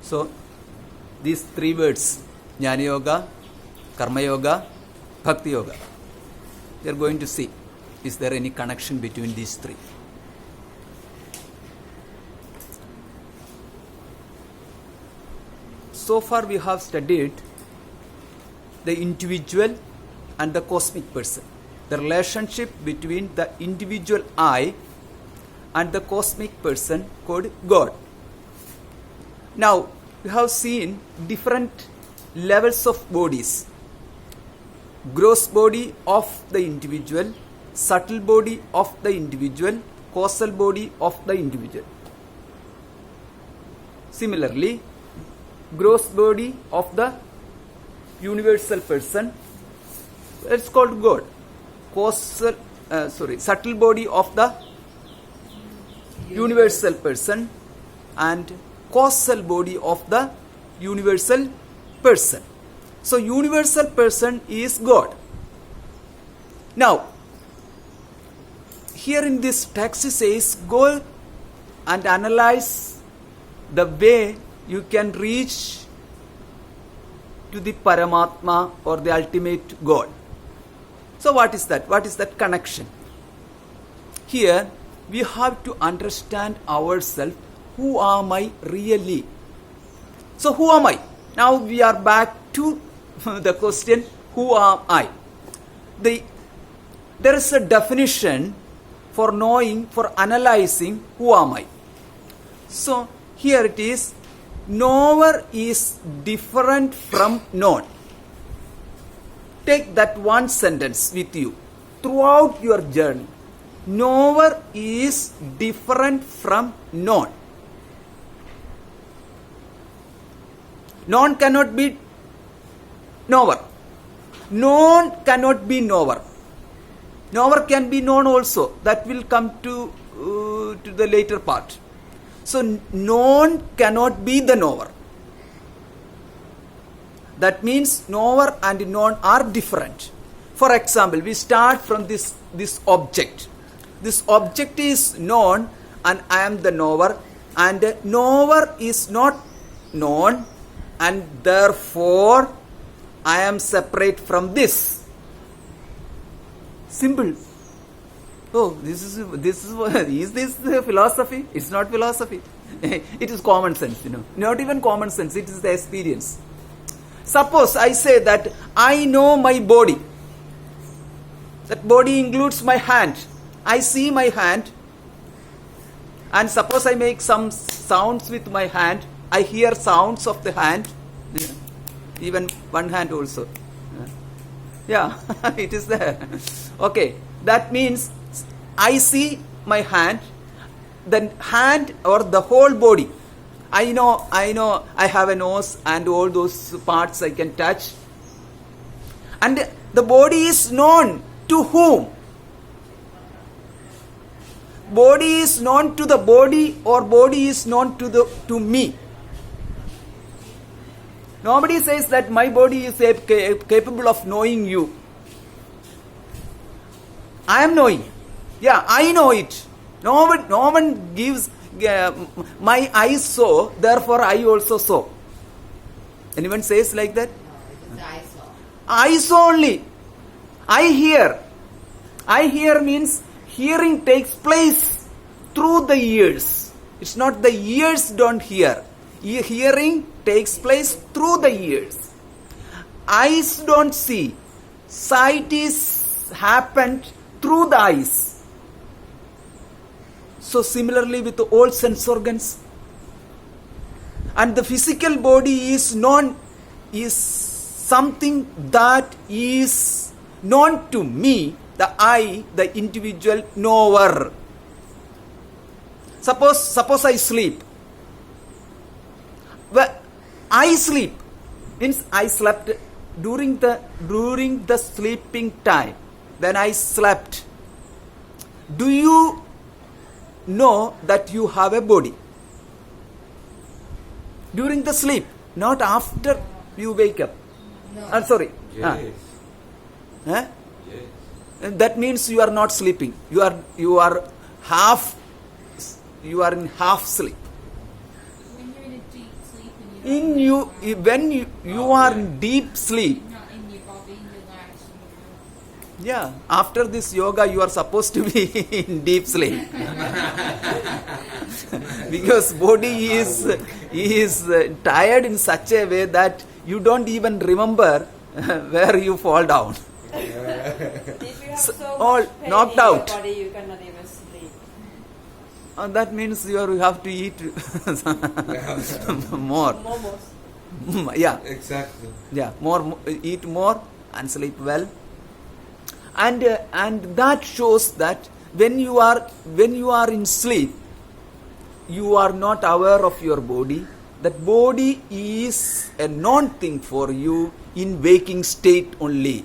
So, these three words, Jnana Yoga, Karma Yoga, Bhakti Yoga, we are going to see, is there any connection between these three? So far we have studied the individual and the cosmic person, the relationship between the individual I and the cosmic person called God. Now, we have seen different levels of bodies. Gross body of the individual, subtle body of the individual, causal body of the individual. Similarly, gross body of the universal person, it's called God. Subtle body of the universal person and causal body of the universal person. So, universal person is God. Now, here in this text it says, go and analyze the way you can reach to the Paramatma or the ultimate God. So, what is that? What is that connection? Here, we have to understand ourselves. Who am I really? So, who am I? Now, we are back to the question, who am I? There is a definition for knowing, for analyzing who am I. So, here it is, knower is different from known. Take that one sentence with you throughout your journey. Knower is different from known. Known cannot be knower. Known cannot be knower. Knower can be known also. That will come to the later part. So, known cannot be the knower. That means knower and known are different. For example, we start from this object. This object is known and I am the knower, and knower is not known, and therefore I am separate from this. Simple. Oh, is this philosophy? It's not philosophy. It is common sense, Not even common sense, it is the experience. Suppose I say that I know my body. That body includes my hand. I see my hand. And suppose I make some sounds with my hand. I hear sounds of the hand. Even one hand also. Yeah, it is there. Okay, that means I see my hand, the hand or the whole body. I know I have a nose and all those parts I can touch. And the body is known to whom? Body is known to the body, or body is known to me. Nobody says that my body is capable of knowing you. I am knowing. Yeah, I know it. No one gives, my eyes saw, therefore I also saw. Anyone says like that? No, I saw. I saw only. I hear. I hear means hearing takes place through the ears. It's not the ears don't hear. Hearing takes place through the ears. Eyes don't see. Sight is happened through the eyes. So similarly with all sense organs. And the physical body is known, is something that is known to me, the I, the individual knower. Suppose I sleep. Well, I sleep means I slept during the sleeping time. When I slept, do you know that you have a body? During the sleep, not after you wake up. No. I'm sorry. Yes. Huh? Yes. And that means you are not sleeping. You are in half sleep. When you're in a deep sleep and you In you, when you are in deep sleep, Not in your body, in your legs, in yeah, after this yoga, you are supposed to be in deep sleep. Because body is tired in such a way that you don't even remember where you fall down. If you have So, so all much pain knocked in your out. body, you cannot even sleep. That means you have to eat more. Momos. Yeah, Exactly. yeah, eat more and sleep well. And that shows that when you are in sleep, you are not aware of your body. That body is a non-thing for you in waking state only.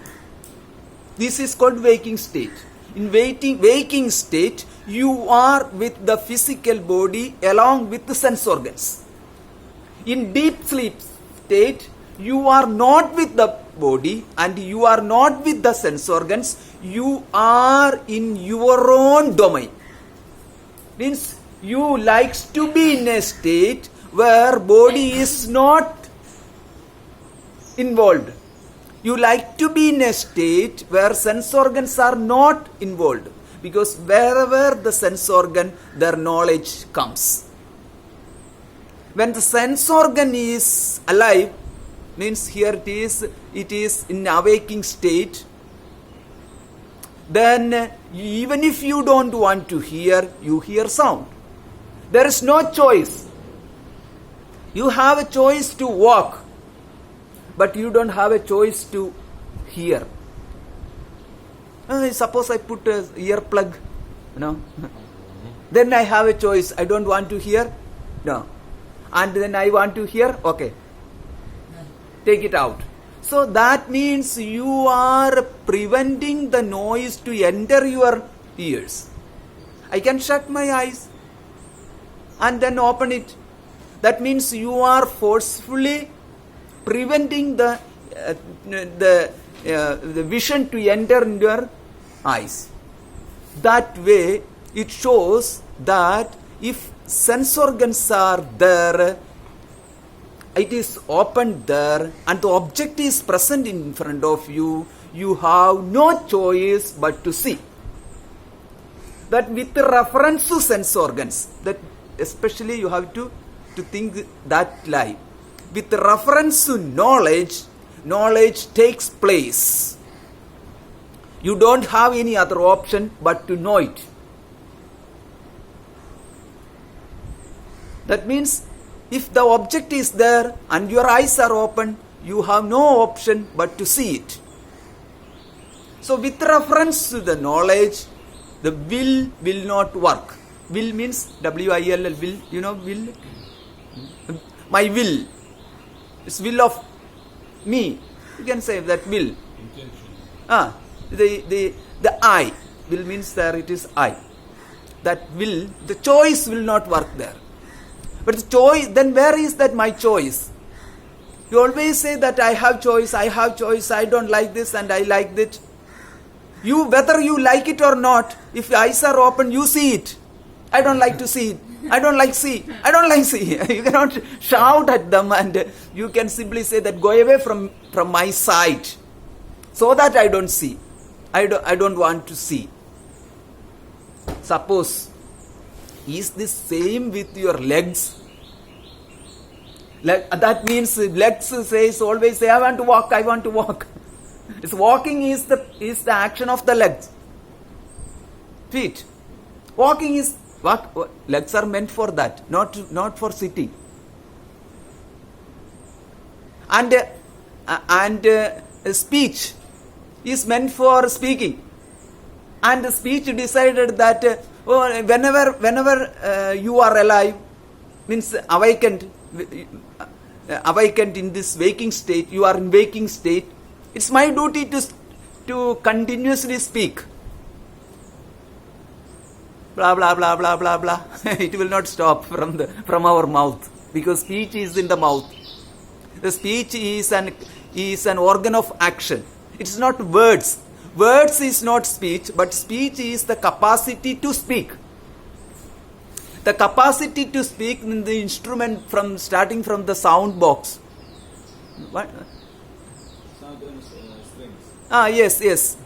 This is called waking state. In waking state, you are with the physical body along with the sense organs. In deep sleep state, you are not with the body and you are not with the sense organs. You are in your own domain. Means you likes to be in a state where body is not involved. You like to be in a state where sense organs are not involved. Because wherever the sense organ, their knowledge comes. When the sense organ is alive, means here it is in awaking state, then even if you don't want to hear, you hear sound. There is no choice. You have a choice to walk, but you don't have a choice to hear. Suppose I put a earplug, then I have a choice. I don't want to hear, no. And then I want to hear, okay, take it out. So that means you are preventing the noise to enter your ears. I can shut my eyes and then open it. That means you are forcefully preventing the vision to enter in your eyes. That way, it shows that if sense organs are there, it is opened there, and the object is present in front of you, you have no choice but to see. That with reference to sense organs, that especially you have to think that line. With reference to knowledge, knowledge takes place. You don't have any other option but to know it. That means if the object is there and your eyes are open, you have no option but to see it. So with reference to the knowledge, the will not work. Will means W-I-L-L, will, will. My will. It's will of me. You can say that will. The I. Will means there it is I. That will, the choice will not work there. But the choice, then where is that my choice? You always say that I have choice, I don't like this and I like that. You, whether you like it or not, if your eyes are open, you see it. I don't like to see it. I don't like see. You cannot shout at them and you can simply say that go away from my sight so that I don't see. I don't want to see. Suppose, is this same with your legs? That means legs says always say I want to walk. It's walking is the action of the legs. Feet. Walking is legs are meant for that, not for sitting. And speech is meant for speaking. And the speech decided that whenever you are alive, means awakened in this waking state, you are in waking state, it's my duty to continuously speak. Blah blah blah blah blah blah. It will not stop from our mouth, because speech is in the mouth. The speech is an organ of action. It's not words. Words is not speech, but speech is the capacity to speak. The capacity to speak in the instrument from starting from the sound box. What? Sound and strings. Yes.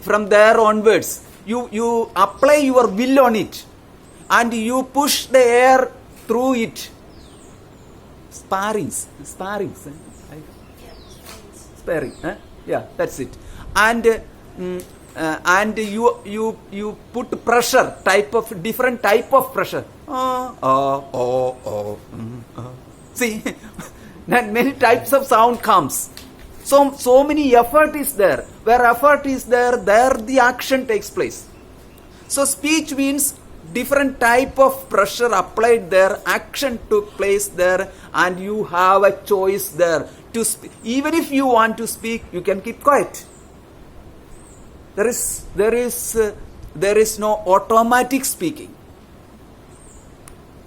From there onwards, you apply your will on it, and you push the air through it. Sparrings. Sparring. Yeah, that's it. And you put pressure, different type of pressure. See, many types of sound comes. So many effort is there. Where effort is there the action takes place. So speech means different type of pressure applied there, action took place there, and you have a choice there to speak. Even if you want to speak, you can keep quiet. There is no automatic speaking.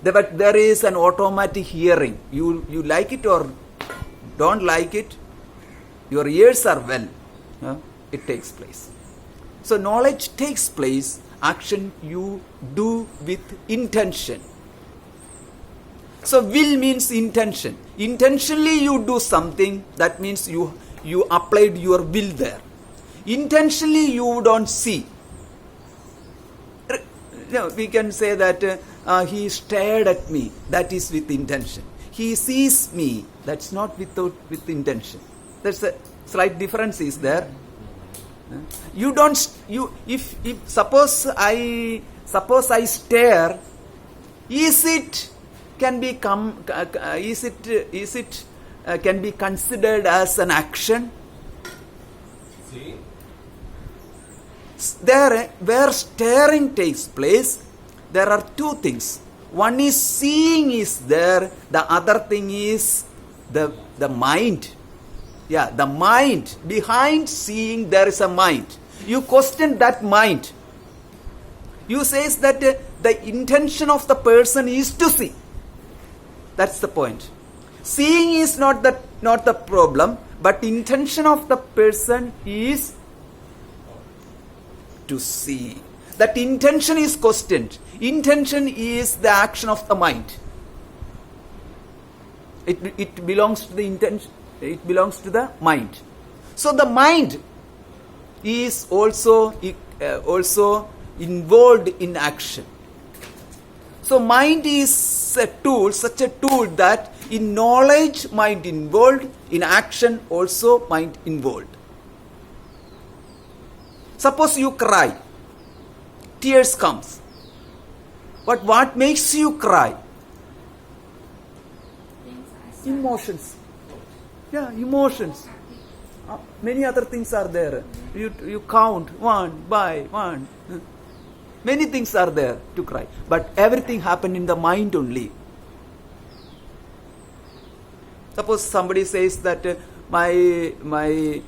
But there is an automatic hearing. You like it or don't like it, your ears are well. It takes place. So knowledge takes place, action you do with intention. So will means intention. Intentionally you do something, that means you applied your will there. Intentionally you don't see. We can say that he stared at me, that is with intention. He sees me, that's not with intention. There's a slight difference is there. If suppose I stare, can be considered as an action? See? There, where staring takes place, there are two things. One is seeing is there, the other thing is the mind. Yeah, the mind. Behind seeing there is a mind. You question that mind. You says that the intention of the person is to see. That's the point. Seeing is not the problem, but intention of the person is to see. That intention is questioned. Intention is the action of the mind. It belongs to the intention. It belongs to the mind. So the mind is also involved in action. So mind is a tool, such a tool that in knowledge mind involved, in action also mind involved. Suppose you cry, tears comes. But what makes you cry? Emotions. Yeah, emotions. Many other things are there. You count one by one. Many things are there to cry. But everything happened in the mind only. Suppose somebody says that my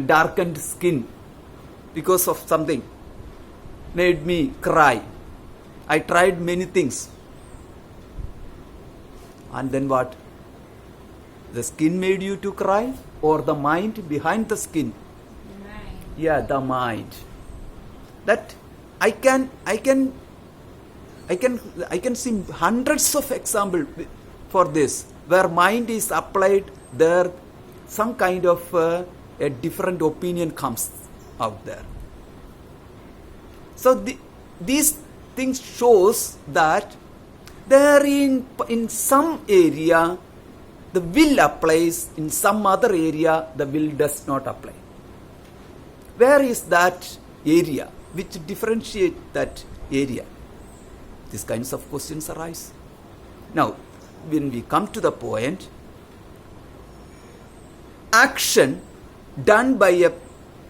darkened skin because of something made me cry. I tried many things. And then what? The skin made you to cry, or the mind behind the skin? The mind. Yeah, the mind. That I can see hundreds of examples for this, where mind is applied there, some kind of a different opinion comes out there. So these things shows that there in some area the will applies, in some other area the will does not apply. Where is that area? Which differentiate that area? These kinds of questions arise. Now, when we come to the point, action done by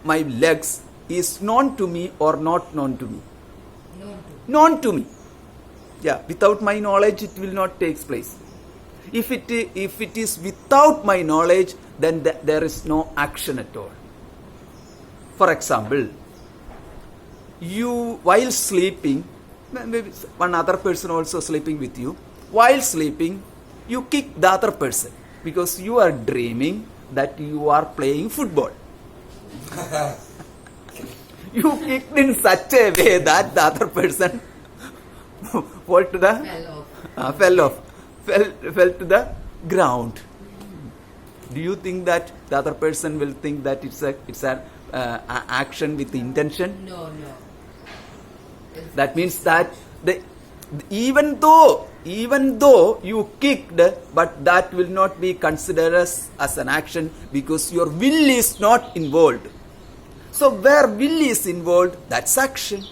my legs is known to me or not known to me? Known to me. Yeah, without my knowledge it will not take place. If it is without my knowledge, then there is no action at all. For example, you while sleeping, maybe one other person also sleeping with you, while sleeping you kick the other person because you are dreaming that you are playing football. You kicked in such a way that the other person fell to the fell to the ground. Do you think that the other person will think that it's an action with intention? No. That means that even though you kicked, but that will not be considered as an action because your will is not involved. So where will is involved, that's action.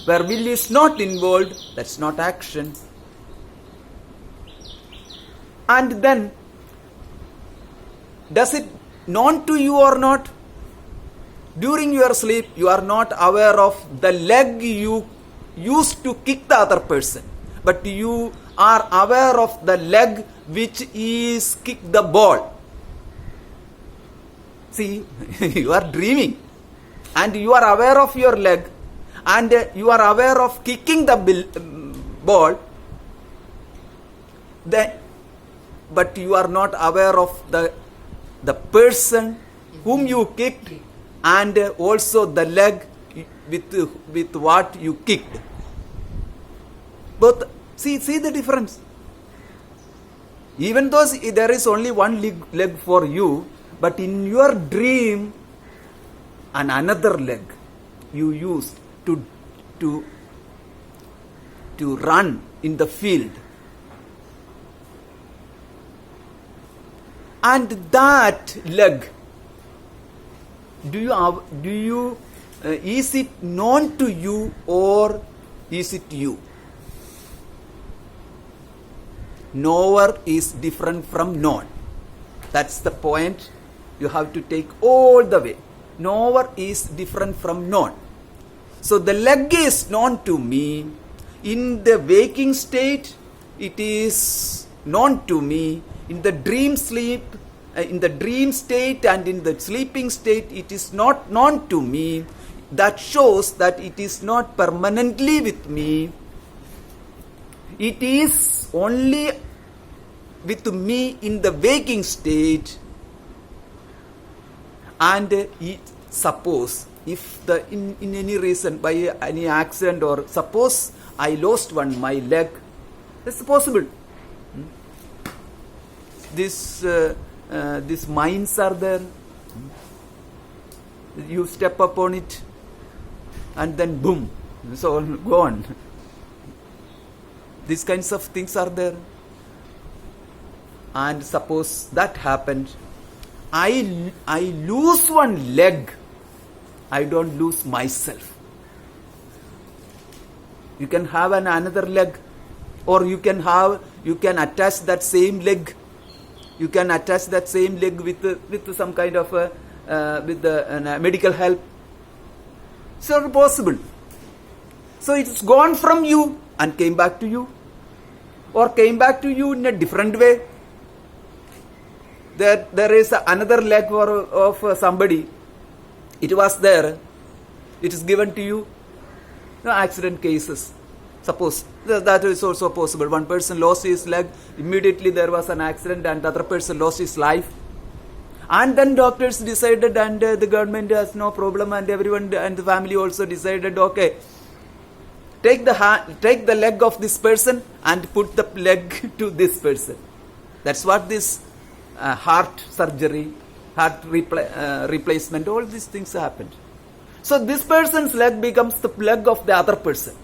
Where will is not involved, that's not action. And then, does it known to you or not? During your sleep, you are not aware of the leg you used to kick the other person, but you are aware of the leg which is kick the ball. See, you are dreaming and you are aware of your leg and you are aware of kicking the ball, but you are not aware of the person whom you kicked and also the leg with what you kicked. Both, see the difference. Even though there is only one leg for you, but in your dream, another leg you use to run in the field. And that leg, is it known to you or is it you? Knower is different from known. That's the point you have to take all the way. Knower is different from known. So the leg is known to me. In the waking state, it is known to me. In the dream state and in the sleeping state, it is not known to me. That shows that it is not permanently with me. It is only with me in the waking state. And suppose if in any reason, by any accident, or suppose I lost my leg, it's possible. These mines are there. You step upon it and then boom, it's all gone. These kinds of things are there. And suppose that happened, I lose one leg, I don't lose myself. You can have another leg, or you can attach that same leg. You can attach that same leg with some kind of medical help. It's not possible. So it's gone from you and came back to you, or came back to you in a different way. There is another leg of somebody. It was there. It is given to you. No accident cases. Suppose that is also possible. One person lost his leg. Immediately there was an accident and the other person lost his life. And then doctors decided, and the government has no problem, and everyone and the family also decided, okay, take the leg of this person and put the leg to this person. That's what this heart surgery, heart replacement, all these things happened. So this person's leg becomes the leg of the other person.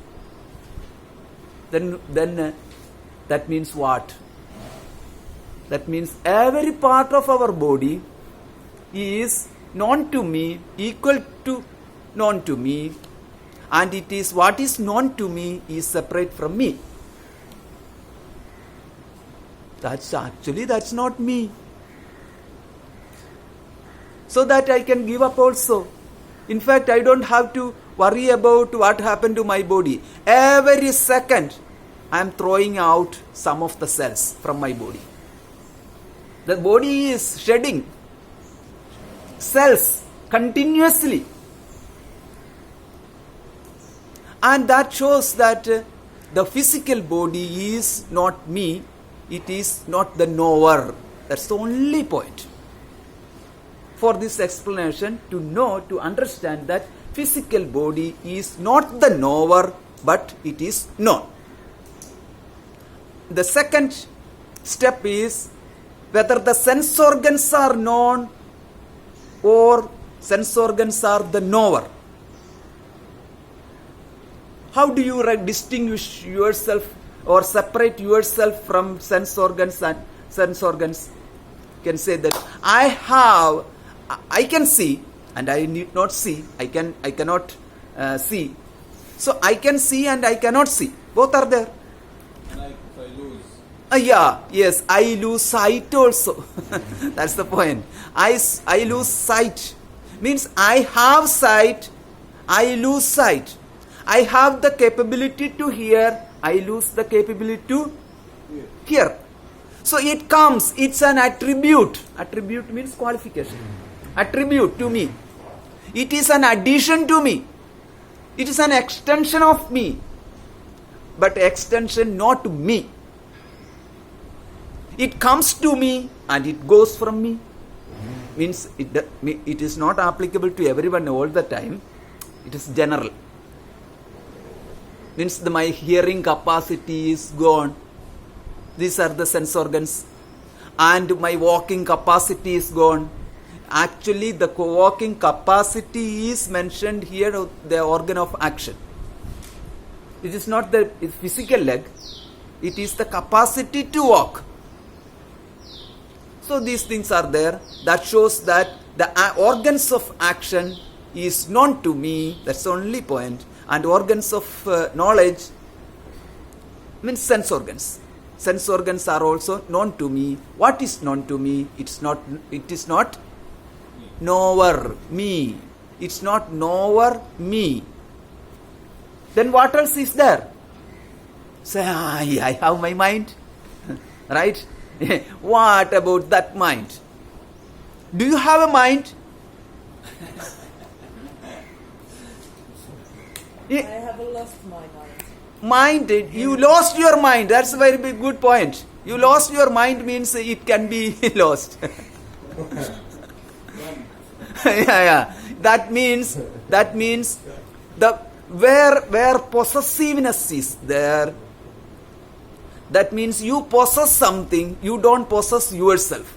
Then that means what? That means every part of our body is known to me, equal to known to me, and it is what is known to me is separate from me. That's not me. So that I can give up also. In fact, I don't have to worry about what happened to my body. Every second, I am throwing out some of the cells from my body. The body is shedding cells continuously. And that shows that the physical body is not me. It is not the knower. That's the only point. For this explanation, to understand that physical body is not the knower, but it is known. The second step is whether the sense organs are known or sense organs are the knower. How do you distinguish yourself or separate yourself from sense organs and sense organs? You can say that I can see and I need not see. I cannot see. So I can see and I cannot see. Both are there. Like if I lose. Yes, I lose sight also. That's the point. I lose sight. Means I have sight, I lose sight. I have the capability to hear, I lose the capability to hear. So it comes, it's an attribute. Attribute means qualification. Attribute to me. It is an addition to me. It is an extension of me. But extension not to me. It comes to me and it goes from me. Means it is not applicable to everyone all the time. It is general. Means my hearing capacity is gone. These are the sense organs. And my walking capacity is gone. Actually, the walking capacity is mentioned here, the organ of action. It is not the physical leg. It is the capacity to walk. So these things are there. That shows that the organs of action is known to me. That's the only point. And organs of knowledge means sense organs. Sense organs are also known to me. What is known to me? It is not knower me. It's not knower me. Then what else is there? Say, I have my mind. Right? What about that mind? Do you have a mind? I have lost my mind. Mind, you lost your mind. That's a very big good point. You lost your mind means it can be lost. Yeah. That means the where possessiveness is there. That means you possess something, you don't possess yourself.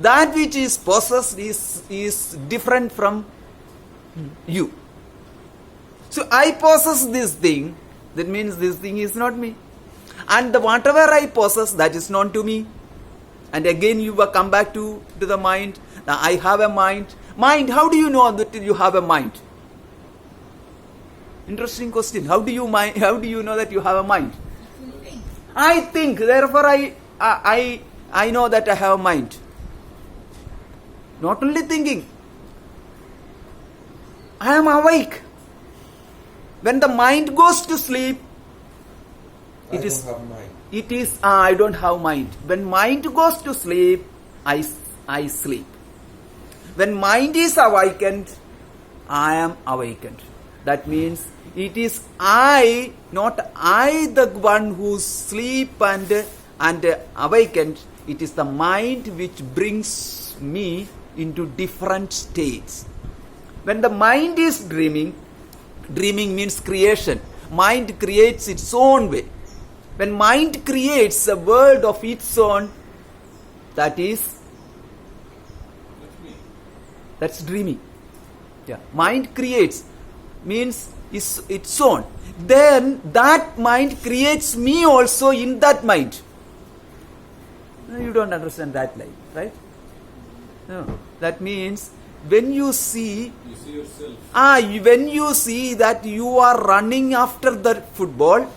That which is possessed is different from you. So I possess this thing, that means this thing is not me. And whatever I possess, that is known to me. And again you will come back to the mind. Now I have a mind. Mind, how do you know that you have a mind? Interesting question. How do you know that you have a mind? I think, therefore I know that I have a mind. Not only thinking. I am awake. When the mind goes to sleep, I don't have mind. When mind goes to sleep, I sleep. When mind is awakened, I am awakened. That means it is I, not I, the one who sleep and awakened. It is the mind which brings me into different states. When the mind is dreaming means creation. Mind creates its own way. When mind creates a world of its own, that's dreaming. Yeah. Mind creates means is its own. Then that mind creates me also in that mind. You don't understand that life, right? No. That means when you see yourself. When you see that you are running after the football,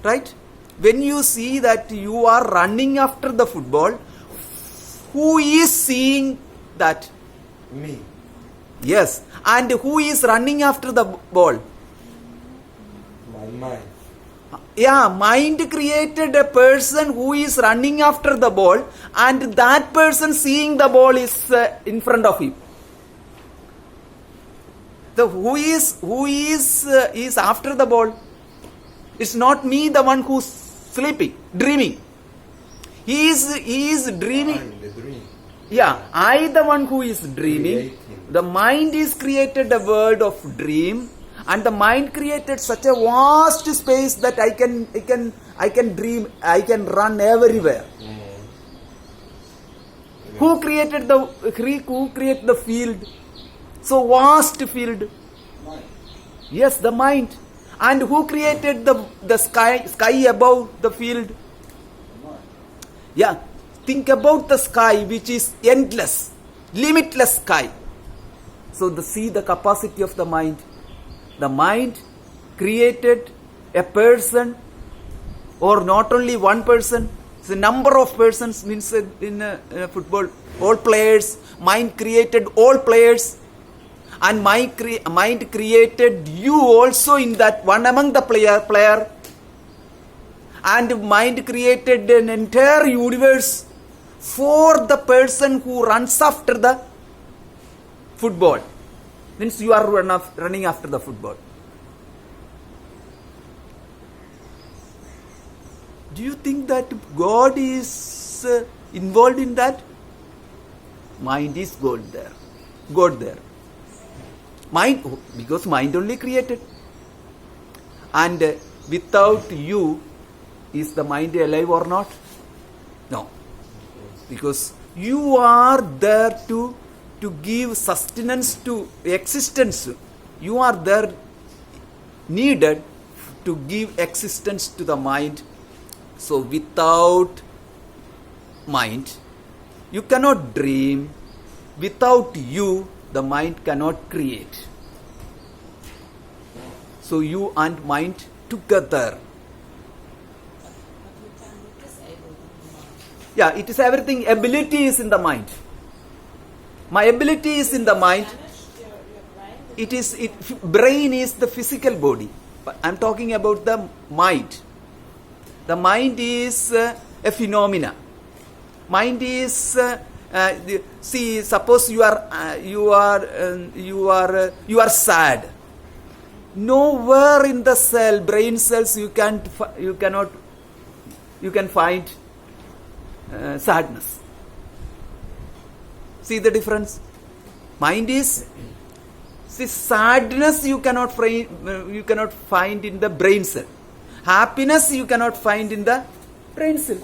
right? When you see that you are running after the football, who is seeing that? Me. Yes. And who is running after the ball? My mind. Yeah, mind created a person who is running after the ball, and that person seeing the ball is in front of him. The who is after the ball? It's not me, the one who's sleeping, dreaming. He is dreaming. I'm the dream. Yeah, I the one who is dreaming. Creating The mind is created a world of dream, and the mind created such a vast space that I can dream, I can run everywhere. Who created the field? So vast field. Mind. Yes, the mind. And who created the sky above the field? Mind. Yeah. Think about the sky, which is endless, limitless sky. So see the capacity of the mind. The mind created a person, or not only one person. It's a number of persons, means in football, all players. Mind created all players. And mind created you also in that one among the player. And mind created an entire universe for the person who runs after the football. Means you are running after the football. Do you think that God is involved in that? Mind is God there. Mind, because mind only created. And without you, is the mind alive or not? No. Because you are there to give sustenance to existence. You are there needed to give existence to the mind. So without mind, you cannot dream. Without you, the mind cannot create. So you and mind together. Yeah, it is everything. Ability is in the mind. My ability is in the mind. Brain is the physical body. But I'm talking about the mind. The mind is a phenomena. Mind is see. Suppose you are sad. Nowhere in the brain cells, you can find sadness. See the difference? Mind is, sadness you cannot find in the brain cell. Happiness you cannot find in the brain cell.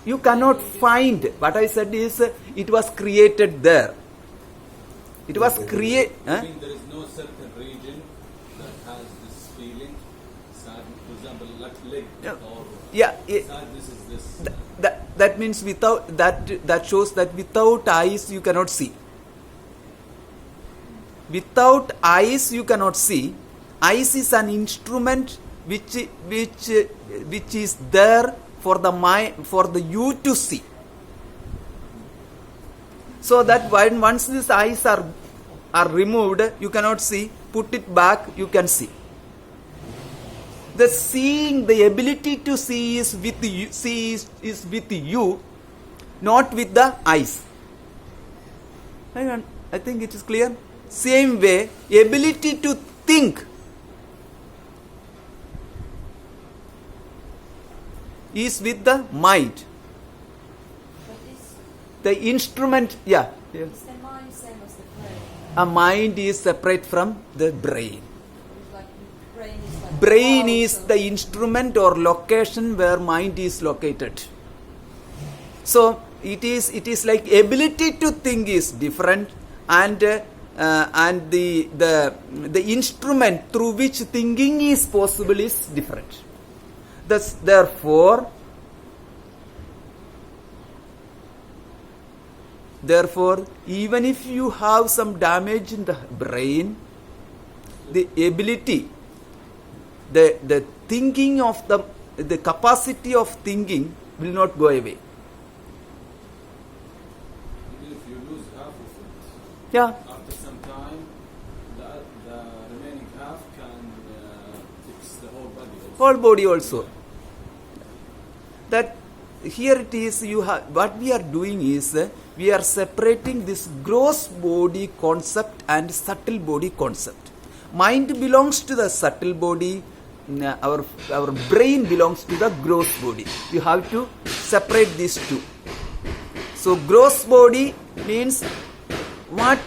You cannot find. What I said is, it was created there. It was created. I mean, there is no certain region that has this feeling. Sadness, for example, like leg or sadness is this. That means without that shows that without eyes you cannot see. Without eyes you cannot see. Eyes is an instrument which is there for the mind, for the you to see. So that once these eyes are removed, you cannot see. Put it back, you can see. The seeing, the ability to see is with you, not with the eyes. I think it is clear. Same way, ability to think is with the mind. The instrument, Is the mind same as the brain? A mind is separate from the brain. Like Brain is the instrument or location where mind is located. So it is like ability to think is different, and the instrument through which thinking is possible is different. Therefore, even if you have some damage in the brain, the ability, the thinking of the capacity of thinking will not go away. Even if you lose half of it, Yeah. after some time, the remaining half can fix the whole body also. Whole body also. That here it is, what we are doing is, we are separating this gross body concept and subtle body concept. Mind belongs to the subtle body, our brain belongs to the gross body. You have to separate these two. So gross body means what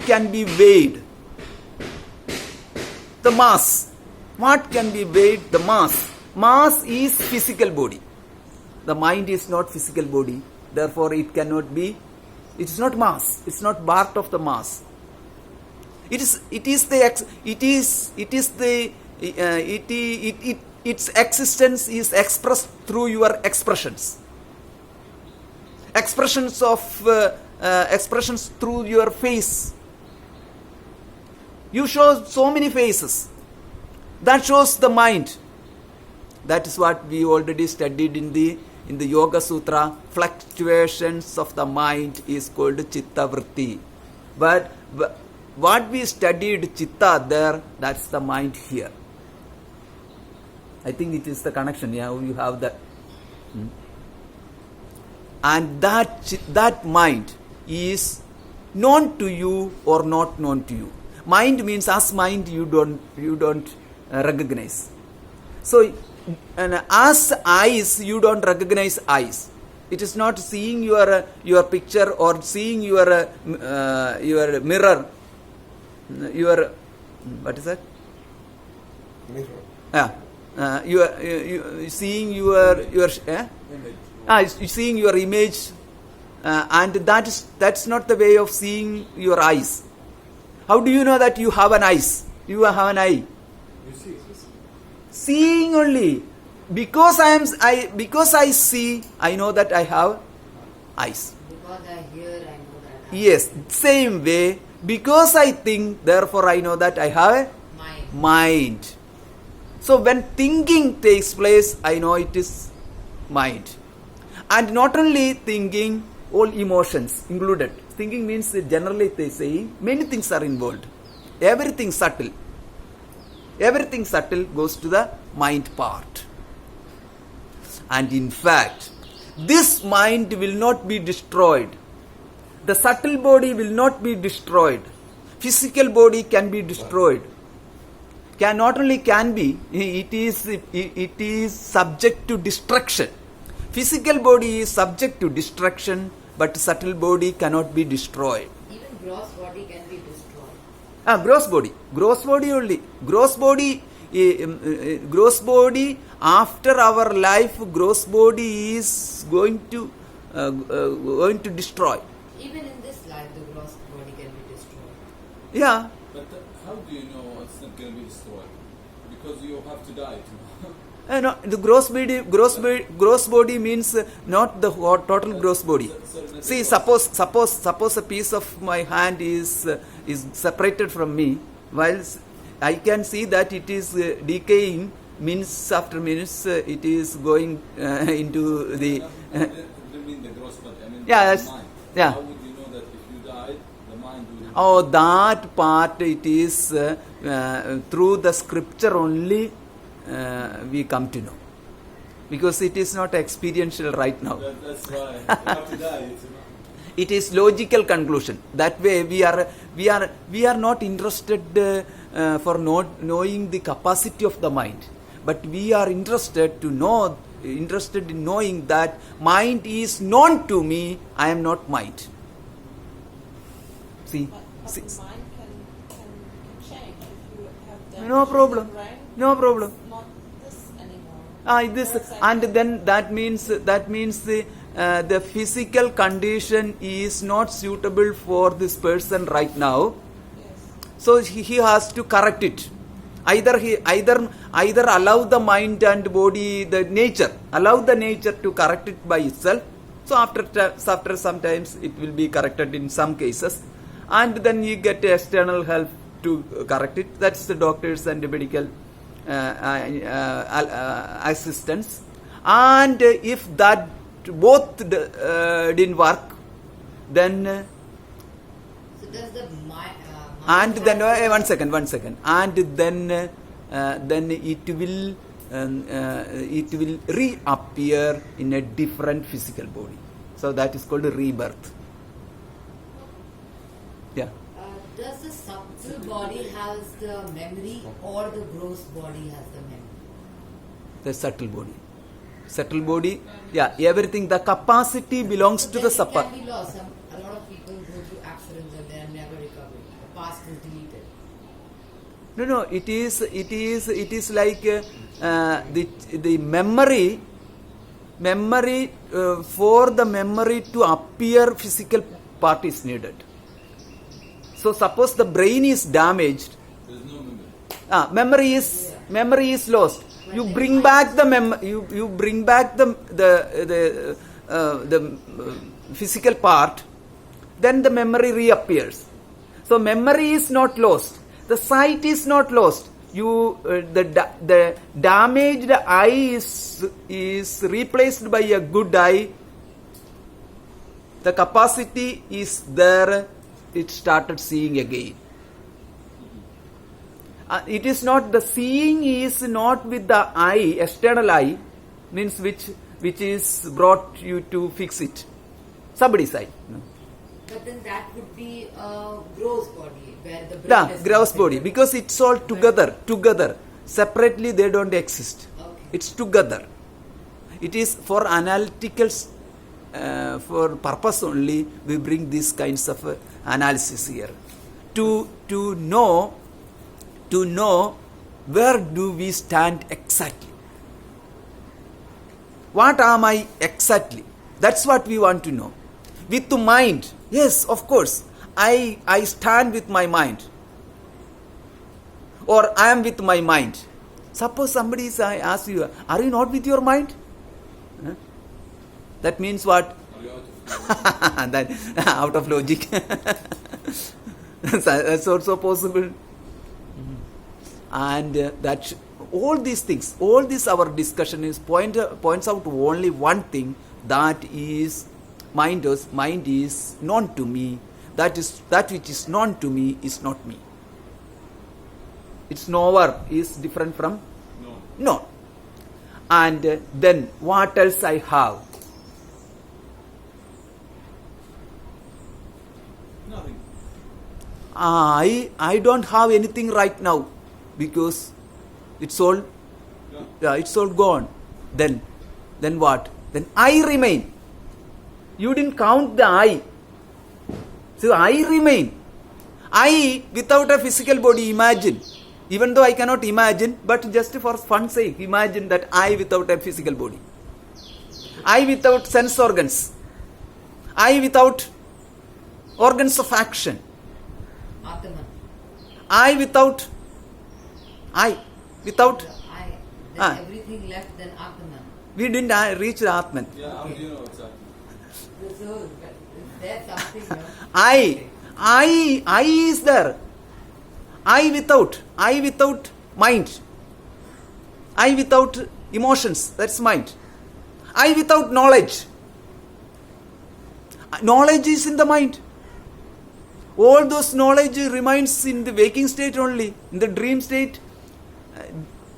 can be weighed? The mass. What can be weighed? The mass. Mass is physical body. The mind is not physical body. Therefore, it cannot be. It is not mass. It's not part of the mass. Its existence is expressed through your expressions. Expressions through your face. You show so many faces. That shows the mind. That is what we already studied in the Yoga Sutra. Fluctuations of the mind is called Chitta Vritti. But what we studied Chitta there, that's the mind here. I think it is the connection. Yeah, you have that. And that mind is known to you or not known to you. Mind means as mind you don't recognize. So, and as eyes you don't recognize eyes. It is not seeing your picture or seeing your mirror. Your what is that? Mirror. Yeah. You seeing your seeing your image, and that's not the way of seeing your eyes. How do you know that you have an eyes? You have an eye. You see. Seeing only. Because I see, I know that I have eyes. Because I hear, I know that. Yes, same way. Because I think, therefore I know that I have a mind. So when thinking takes place, I know it is mind. And not only thinking, all emotions included. Thinking means generally they say many things are involved. Everything subtle goes to the mind part. And in fact, this mind will not be destroyed. The subtle body will not be destroyed. Physical body can be destroyed. Not only can be, it is subject to destruction. Physical body is subject to destruction, but subtle body cannot be destroyed. Even gross body can be destroyed. Gross body only. Gross body after our life, gross body is going to destroy. Even in this life, the gross body can be destroyed. Yeah. But how do you know it's not going to be destroyed? Because you have to die tomorrow. No, the gross body means not the total gross body. See, suppose a piece of my hand is separated from me, while I can see that it is decaying. Minutes after minutes, it is going into the. I mean the gross body. I mean Yeah, the mind. yeah. How would you know that if you died, the mind will? Oh, that part it is through the scripture only we come to know, because it is not experiential right now. That's why you have to die. It is logical conclusion. That way we are not interested for not knowing the capacity of the mind, but we are interested in knowing that mind is known to me. I am not mind. See. But the mind can change if you have damage No problem. to the brain. No problem. It's not this anymore. And then that means the physical condition is not suitable for this person right now. Yes. So he has to correct it. Either allow the mind and body, allow the nature to correct it by itself. So after sometimes it will be corrected in some cases, and then you get external help to correct it. That's the doctors and the medical assistance. And if that both didn't work, then So does the mind? and then one second, and then it will reappear in a different physical body. So that is called rebirth. Yeah. Does the subtle body has the memory, or the gross body has the memory? The subtle body, yeah, everything, the capacity belongs to the Then it supper. can be lost. A lot of transference and they are never recovered. The past is deleted. No. It is like the memory. For the memory to appear, physical part is needed. So suppose the brain is damaged. There is no memory. Memory is lost. You bring back the you bring back the physical part, then the memory reappears. So memory is not lost. The sight is not lost. The damaged eye is replaced by a good eye. The capacity is there. It started seeing again. It is not, the seeing is not with the eye, external eye, means which is brought you to fix it. Somebody's eye. No. But then that would be a gross body where the brain Yeah, is gross not body, affected. because it's all together. Separately they don't exist. Okay. It's together. It is for analytical, for purpose only we bring these kinds of analysis here. To know where do we stand exactly. What am I exactly? That's what we want to know. With the mind, yes, of course, I stand with my mind. Or I am with my mind. Suppose somebody asks you, are you not with your mind? Huh? That means what? Are you out of That, out of logic. That's also possible. And that all these things, all this our discussion is points out to only one thing, that is mind is known to me. That which is known to me is not me. Its knower is different from known. And then what else I have? nothing? I don't have anything right now, because it's all it's all gone. Then what? Then I remain. You didn't count the I. So I remain. I without a physical body, imagine. Even though I cannot imagine, but just for fun's sake, imagine that I without a physical body. I without sense organs. I without organs of action. Atman. I without. I. Ah. Everything left, then Atman. We didn't reach the Atman. Yeah, how do you know it's that? So, is there something? No? I is there. I without mind. I without emotions, that's mind. I without knowledge. Knowledge is in the mind. All those knowledge remains in the waking state only. In the dream state,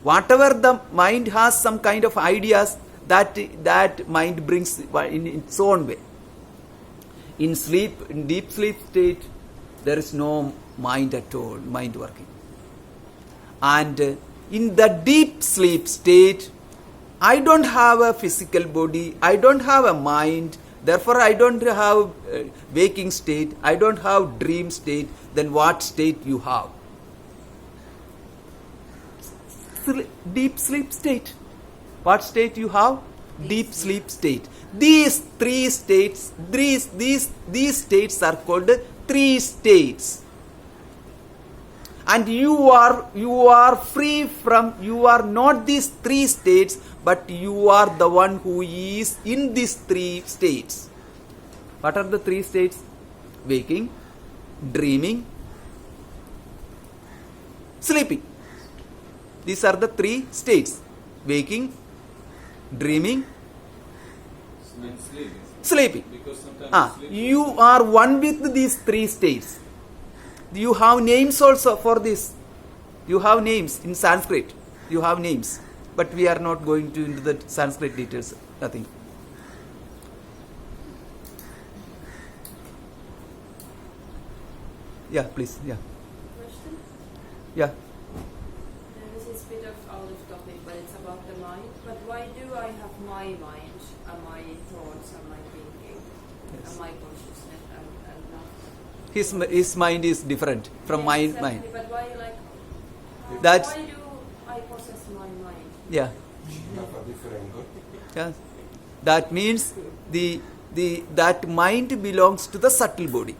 whatever the mind has some kind of ideas, that mind brings in its own way. In sleep, in deep sleep state, there is no mind at all, mind working. And in the deep sleep state, I don't have a physical body, I don't have a mind, therefore I don't have waking state, I don't have dream state. Then what state you have? Deep sleep state. What state you have? Deep sleep state. These three states, these states are called three states. And you are free from, you are not these three states, but you are the one who is in these three states. What are the three states? Waking, dreaming, sleeping. These are the three states. Waking, dreaming, And sleeping. Because sometimes sleep. You are one with these three states. You have names also for this. You have names in Sanskrit. You have names. But we are not going to into the Sanskrit details. Nothing. Yeah, please. Yeah. Question? Yeah. This is a bit out of topic, but it's about the mind. But why do I have my mind and my thoughts and my thinking Yes. and my consciousness and not His mind is different from my Exactly, mind. But why, like, That's- why do I possess my mind? Yeah. You have a different God. Yes. That means that mind belongs to the subtle body.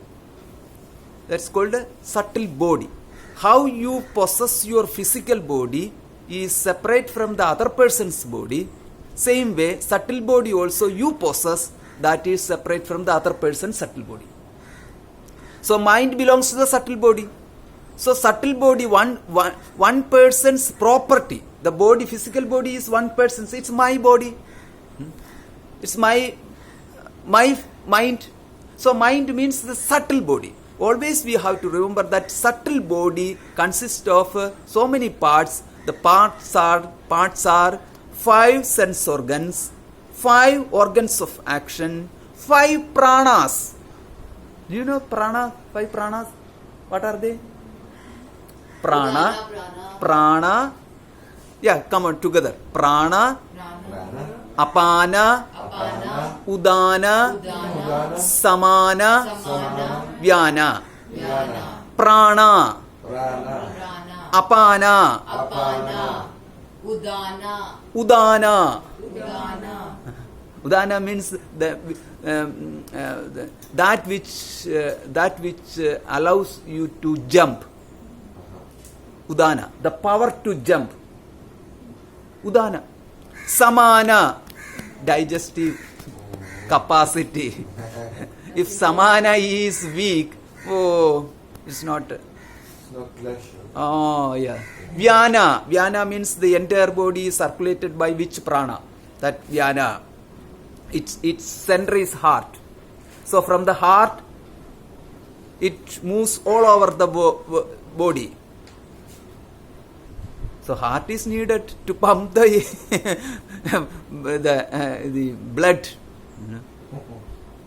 That's called a subtle body. How you possess your physical body is separate from the other person's body. Same way, subtle body also you possess, that is separate from the other person's subtle body. So mind belongs to the subtle body. So subtle body, one person's property. The body, physical body is one person's. It's my body. It's my mind. So mind means the subtle body. Always we have to remember that subtle body consists of so many parts. The parts are 5 sense organs, 5 organs of action, 5 pranas. Do you know prana? 5 pranas? What are they? Prana, prana. Yeah, come on together. Prana, apana, udana, samana, vyana. Prana, apana, udana. Udana means that which allows you to jump. Udana, the power to jump. Udana. Samana, digestive capacity. If samana is weak, it's not. It's not pleasure. Oh, yeah. Vyana. Vyana means the entire body is circulated by which prana? That vyana. Its center is heart. So from the heart, it moves all over the body. So heart is needed to pump the blood.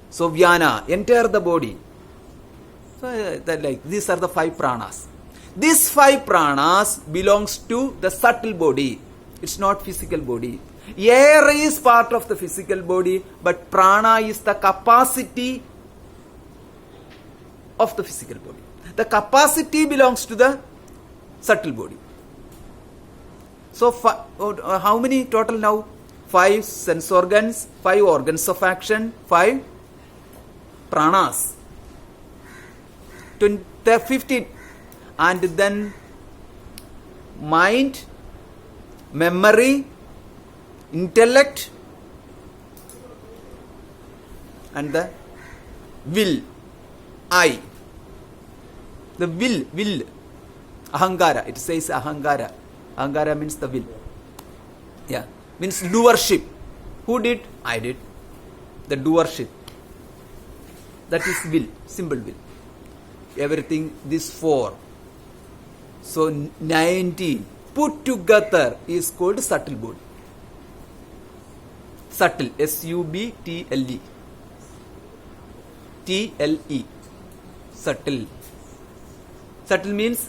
So vyana, enter the body. So these are the 5 pranas. These 5 pranas belongs to the subtle body. It's not physical body. Air is part of the physical body, but prana is the capacity of the physical body. The capacity belongs to the subtle body. So how many total now? 5 sense organs, 5 organs of action, 5 pranas. 15. And then mind, memory, intellect, and the will, I. The will, ahankara. It says ahankara. Ahankara means the will. Yeah, means doership. Who did? I did. The doership. That is will, simple will. Everything, these 4. So 19 put together is called subtle body. Subtle, S-U-B-T-L-E. T-L-E. Subtle. Subtle means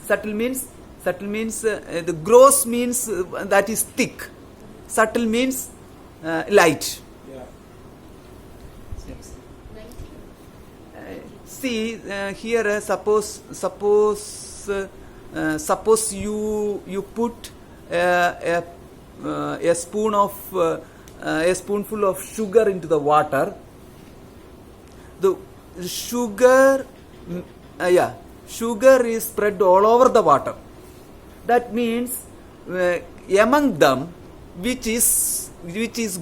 the gross means that is thick. Subtle means light. Yeah. See here, suppose you put a spoonful of sugar into the water. The sugar is spread all over the water. That means among them, which is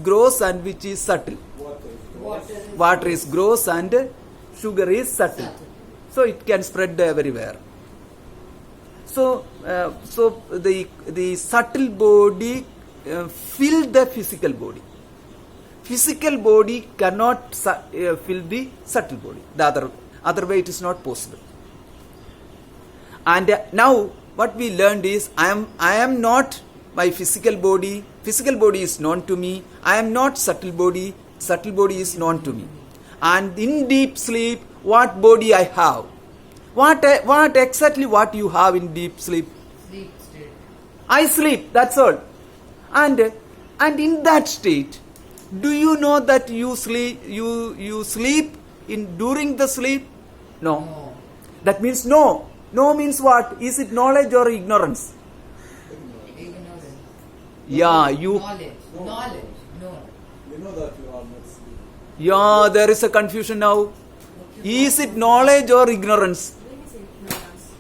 gross and which is subtle. Water is gross and sugar is subtle. So it can spread everywhere. So the subtle body fill the physical body. Physical body cannot fill the subtle body. The other way it is not possible. And now what we learned is I am not my physical body. Physical body is known to me. I am not subtle body. Subtle body is known to me. And in deep sleep, what body I have? What exactly what you have in deep sleep? Sleep state. I sleep, that's all. And in that state, do you know that you sleep in during the sleep? No. That means no. No means what? Is it knowledge or ignorance? Ignorance. Yeah, you. Knowledge. Knowledge. No. You know that you are not sleeping. Yeah, there is a confusion now. Is it knowledge or ignorance? When is ignorance?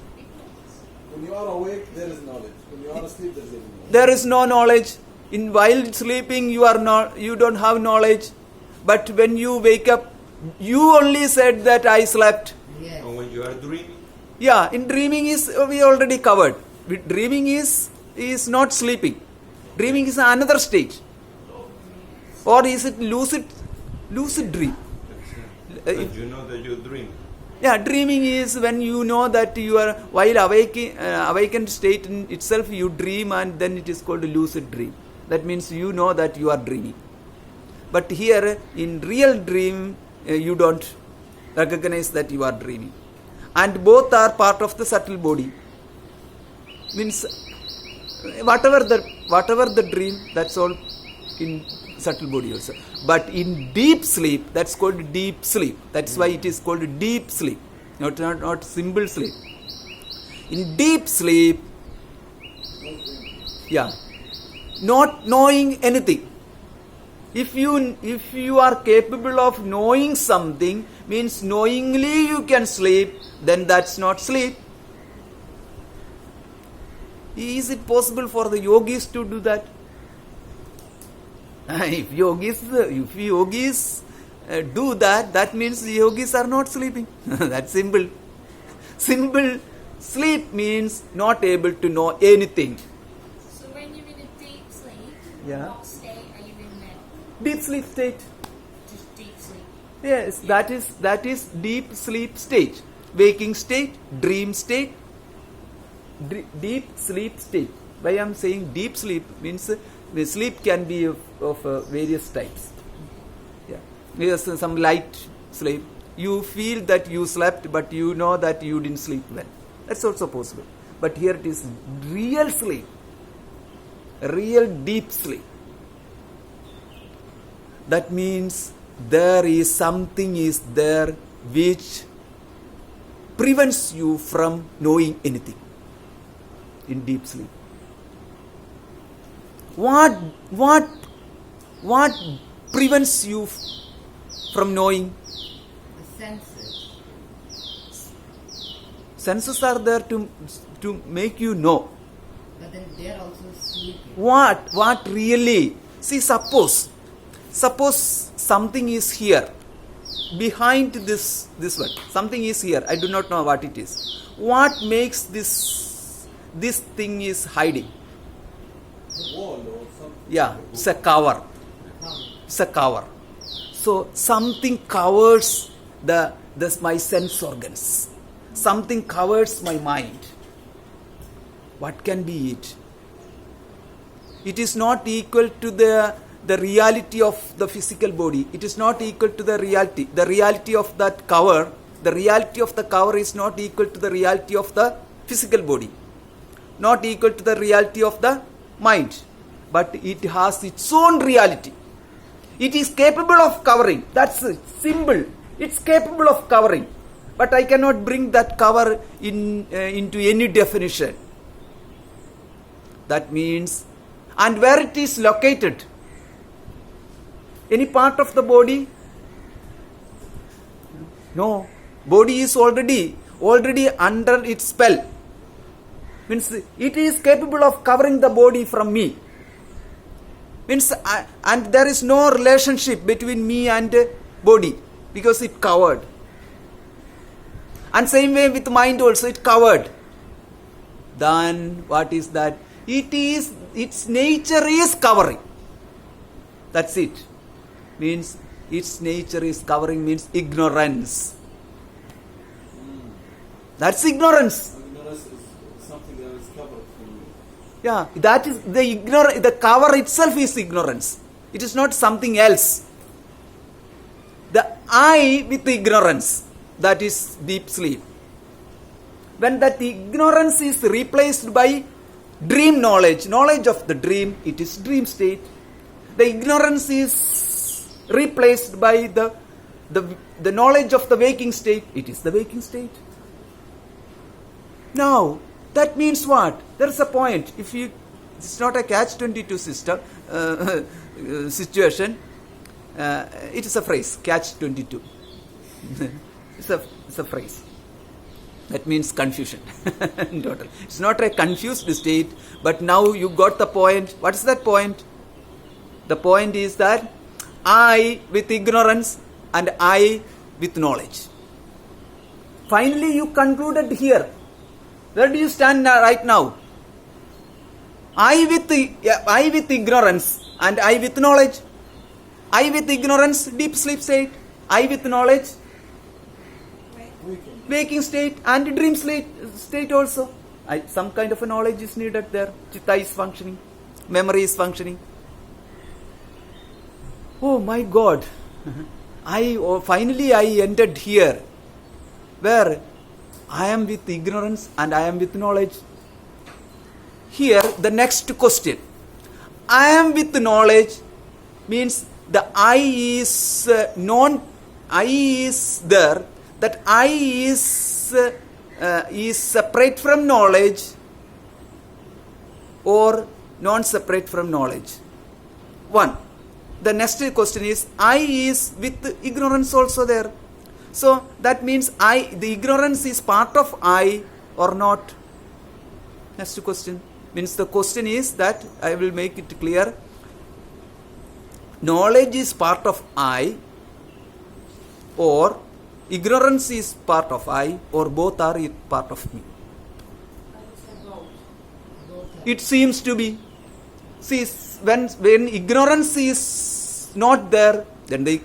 When you are awake, there is knowledge. When you are asleep, there is ignorance. There is no knowledge. In while sleeping, you don't have knowledge. But when you wake up, you only said that I slept. Yes. And when you are dreaming, Yeah, in dreaming is we already covered. Dreaming is not sleeping. Dreaming is another state. Or is it lucid dream? but you know that you dream. Yeah, dreaming is when you know that you are while awakened state in itself you dream, and then it is called lucid dream. That means you know that you are dreaming. But here in real dream you don't recognize that you are dreaming. And both are part of the subtle body. Means whatever the dream, that's all in subtle body also. But in deep sleep, that's called deep sleep. That's why it is called deep sleep, not simple sleep. In deep sleep, yeah, not knowing anything. If you are capable of knowing something, means knowingly you can sleep, then that's not sleep. Is it possible for the yogis to do that? If yogis do that, that means the yogis are not sleeping. That's simple. Simple. Sleep means not able to know anything. So when you're in a deep sleep, Yeah. what state are you in then? Deep sleep state. Just deep sleep. Yes, that is deep sleep state. Waking state, dream state, deep sleep state. Why I am saying deep sleep means the sleep can be of various types. Yeah, there's some light sleep. You feel that you slept, but you know that you didn't sleep well. That's also possible. But here it is real sleep, real deep sleep. That means there is something is there which prevents you from knowing anything in deep sleep. What prevents you from knowing? The senses. Senses are there to make you know. But then they are also sleeping. What really? See, suppose something is here behind this one. Something is here. I do not know what it is. What makes this thing is hiding? The wall or something. Yeah, it's a cover. It's a cover. So something covers my sense organs. Something covers my mind. What can be it? It is not equal to the reality of the physical body. It is not equal to the reality. The reality of that cover, the reality of the cover is not equal to the reality of the physical body. Not equal to the reality of the mind. But it has its own reality. It is capable of covering. That's a symbol. It's capable of covering. But I cannot bring that cover into any definition. That means, and where it is located? Any part of the body? No. Body is already under its spell. Means it is capable of covering the body from me. Means and there is no relationship between me and body because it covered. And same way with mind also, it covered. Then what is that? Its nature is covering. That's it. Means its nature is covering means ignorance. That's ignorance. Ignorance is something that is covered from you. Yeah, that is the cover itself is ignorance. It is not something else. The I with ignorance, that is deep sleep. When that ignorance is replaced by dream knowledge of the dream, it is dream state. The ignorance is replaced by the knowledge of the waking state, it is the waking state. Now, that means what? There is a point. It's not a catch-22 system situation. It is a phrase, catch-22. It's a phrase. That means confusion. Total. It's not a confused state, but now you got the point. What is that point? The point is that I with ignorance and I with knowledge. Finally, you concluded here. Where do you stand right now? I with ignorance and I with knowledge. I with ignorance, deep sleep state. I with knowledge, waking state and dream state also. Some kind of a knowledge is needed there. Chitta is functioning. Memory is functioning. Oh my God. Finally I entered here where I am with ignorance and I am with knowledge. Here the next question. I am with knowledge means the I is I is there. That I is separate from knowledge or non-separate from knowledge. One. The next question is I is with ignorance also there. So that means the ignorance is part of I or not. Next question. Means the question is that I will make it clear. Knowledge is part of I or ignorance is part of I or both are part of me. It seems to be. See, when ignorance is not there, then the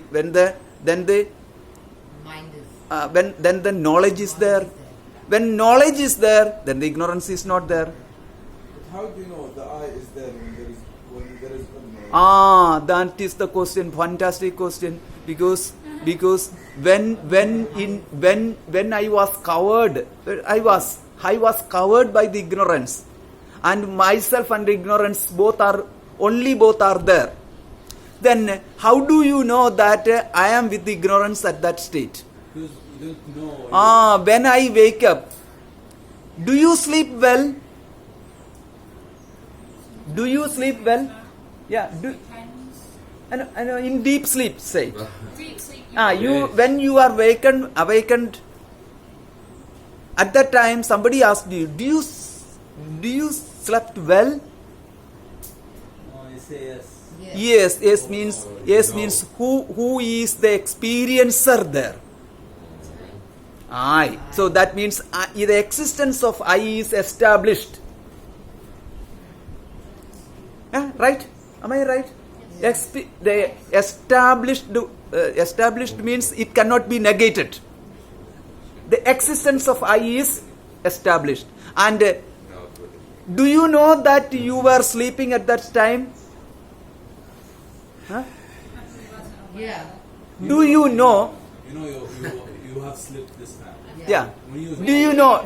Mind is. Then the knowledge is there. When knowledge is there, then the ignorance is not there. But how do you know the I is there when there is ignorance? That is the question. Fantastic question. Because when I was covered, I was covered by the ignorance, and myself and ignorance both are there. Then how do you know that I am with the ignorance at that state? Because you don't know. When I wake up, do you sleep well? Do you sleep well? Yeah. In deep sleep, say. Deep sleep. When you are awakened, at that time somebody asked you, do you slept well? You say yes. Yes means who is the experiencer there? I. So that means the existence of I is established. Right? Am I right? The established means it cannot be negated. The existence of I is established. And do you know that you were sleeping at that time? Yeah. Do you know? You have slept this time. Yeah. When you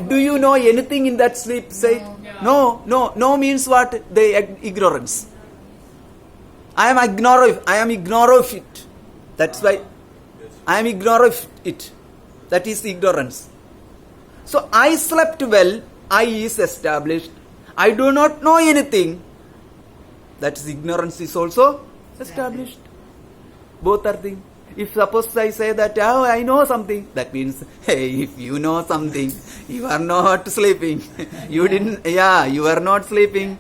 Do you know anything in that sleep state? No means what? The ignorance. I am ignorant of it. That's why I am ignorant of it. That is ignorance. So I slept well. I is established. I do not know anything. That is ignorance is also established. Both are things. If suppose I say that I know something, that means if you know something, you are not sleeping. You are not sleeping.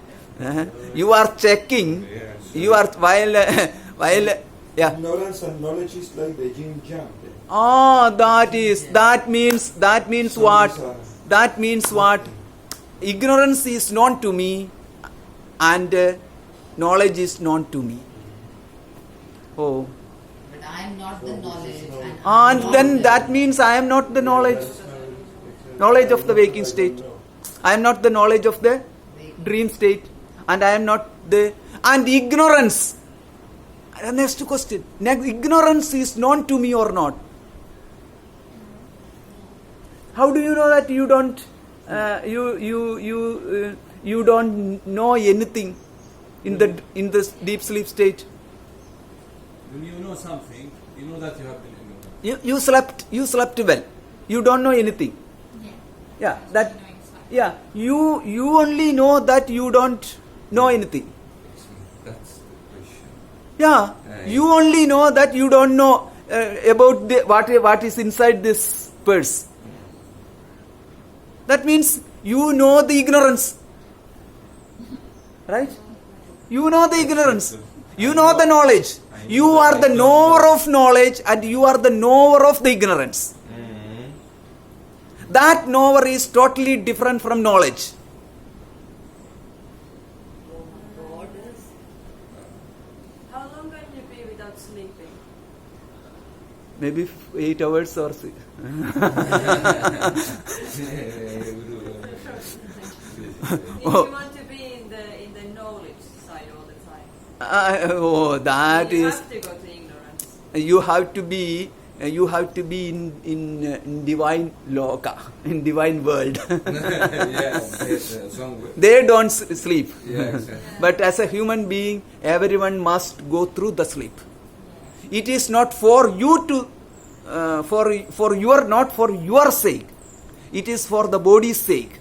You are checking. You are while Ignorance and knowledge is like the yin yang. That means what? That means what? Ignorance is known to me and knowledge is known to me. Oh. But I am not the knowledge. And then that means I am not the knowledge of the waking state. I am not the knowledge of the dream state. And I am not and ignorance. Next question. Ignorance is known to me or not? How do you know that you don't you don't know anything in the deep sleep state? When you know something, you know that you have been ignorant. You slept well. You don't know anything. Yeah. Yeah, that Yeah, you only know that you don't know anything. That's the question. Yeah, you only know that you don't know about what is inside this purse. That means you know the ignorance. Right? You know the ignorance. You know the knowledge. You are the knower of knowledge and you are the knower of the ignorance. That knower is totally different from knowledge. God is. How long can you be without sleeping? Maybe 8 hours or 6. If you want to be in the knowledge side all the time, That you is. have to go to ignorance. You have to be in divine loka, in divine world. Somewhere. They don't sleep. Yeah, exactly. But as a human being, everyone must go through the sleep. It is not for you to, not for your sake. It is for the body's sake.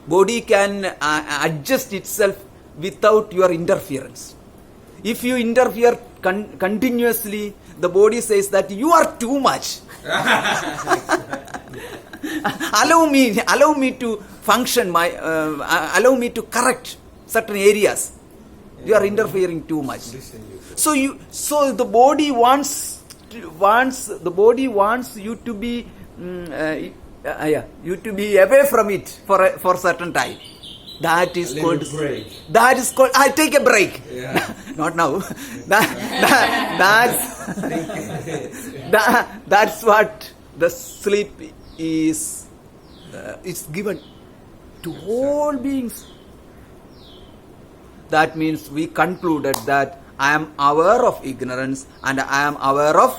Body can adjust itself without your interference. If you interfere continuously, the body says that you are too much. allow me to function. Allow me to correct certain areas. You are interfering too much. So the body wants you to be you to be away from it for certain time. That is A called little break. That is called. I take a break. Yeah. Not now. That's what the sleep is. It's given to all beings. That means we concluded that I am aware of ignorance and I am aware of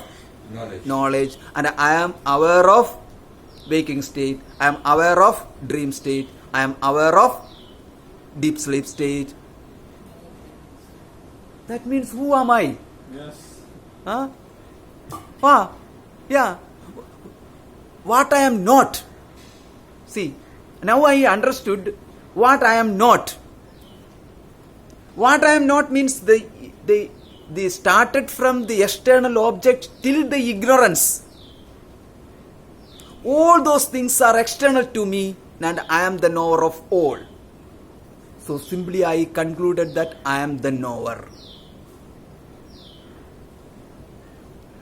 knowledge and I am aware of waking state. I am aware of dream state. I am aware of deep sleep state. That means who am I? Yes. Huh? Yeah. What I am not. See, now I understood what I am not. What I am not means they started from the external object till the ignorance. All those things are external to me and I am the knower of all. So simply I concluded that I am the knower.